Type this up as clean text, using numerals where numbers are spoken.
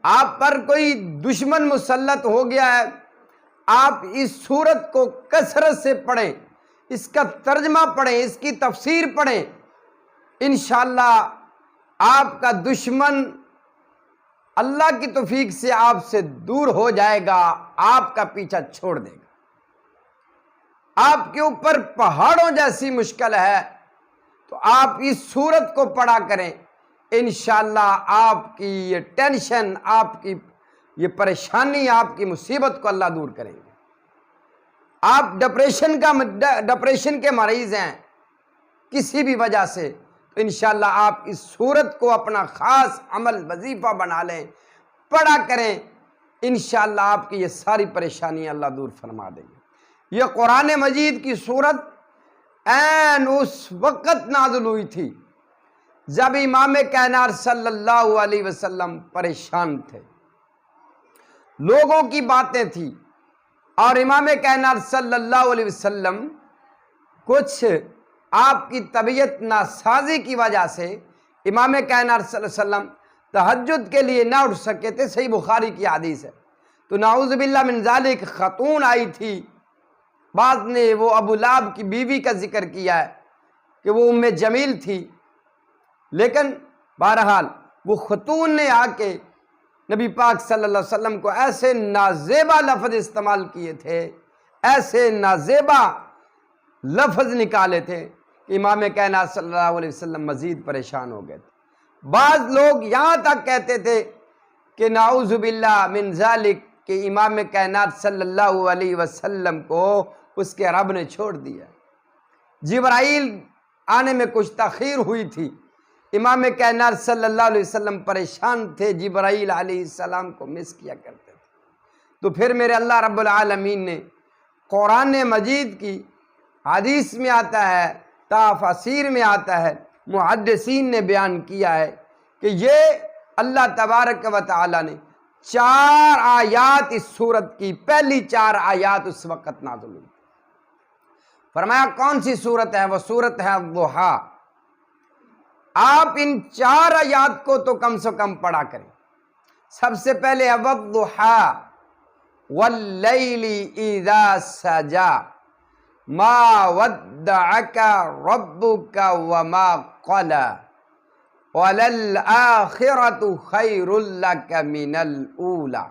آپ پر کوئی دشمن مسلط ہو گیا ہے، آپ اس سورت کو کثرت سے پڑھیں، اس کا ترجمہ پڑھیں، اس کی تفسیر پڑھیں، انشاءاللہ آپ کا دشمن اللہ کی توفیق سے آپ سے دور ہو جائے گا، آپ کا پیچھا چھوڑ دے گا۔ آپ کے اوپر پہاڑوں جیسی مشکل ہے تو آپ اس سورت کو پڑھا کریں، انشاءاللہ آپ کی یہ ٹینشن، آپ کی یہ پریشانی، آپ کی مصیبت کو اللہ دور کریں گے۔ آپ ڈپریشن کے مریض ہیں کسی بھی وجہ سے، تو انشاءاللہ آپ اس سورت کو اپنا خاص عمل وظیفہ بنا لیں، پڑھا کریں، انشاءاللہ آپ کی یہ ساری پریشانیاں اللہ دور فرما دیں گے۔ یہ قرآن مجید کی سورت عین اس وقت نازل ہوئی تھی جب امام کائنات صلی اللہ علیہ وسلم پریشان تھے، لوگوں کی باتیں تھیں، اور امام کائنات صلی اللہ علیہ وسلم کچھ آپ کی طبیعت ناسازی کی وجہ سے امام کائنات صلی اللہ علیہ وسلم تہجد کے لیے نہ اٹھ سکے تھے، صحیح بخاری کی حدیث ہے۔ تو نعوذ باللہ من ذالک خاتون آئی تھی، بعض نے وہ ابو لہب کی بیوی کا ذکر کیا ہے کہ وہ ام جمیل تھی، لیکن بہرحال وہ خاتون نے آ کے نبی پاک صلی اللہ علیہ وسلم کو ایسے نازیبا لفظ استعمال کیے تھے، ایسے نازیبا لفظ نکالے تھے کہ امام کائنات صلی اللہ علیہ وسلم مزید پریشان ہو گئے تھے۔ بعض لوگ یہاں تک کہتے تھے کہ نعوذ باللہ من ذالک کہ امام کائنات صلی اللہ علیہ وسلم کو اس کے رب نے چھوڑ دیا، جبرائیل آنے میں کچھ تاخیر ہوئی تھی، امام کائنات صلی اللہ علیہ وسلم پریشان تھے، جبرائیل علیہ السلام کو مس کیا کرتے تھے۔ تو پھر میرے اللہ رب العالمین نے قرآن مجید کی حدیث میں آتا ہے، تفاسیر میں آتا ہے، محدثین نے بیان کیا ہے کہ یہ اللہ تبارک و تعالی نے 4 آیات اس سورت کی، پہلی 4 آیات اس وقت نازل ہوئی۔ فرمایا کون سی سورت ہے؟ وہ سورت ہے الضحیٰ۔ آپ ان 4 آیات کو تو کم سے کم پڑھا کریں۔ سب سے پہلے والضحیٰ واللیل اذا سجا ما ودعک ربک وما قلی وللآخرۃ خیر لک من الاولی۔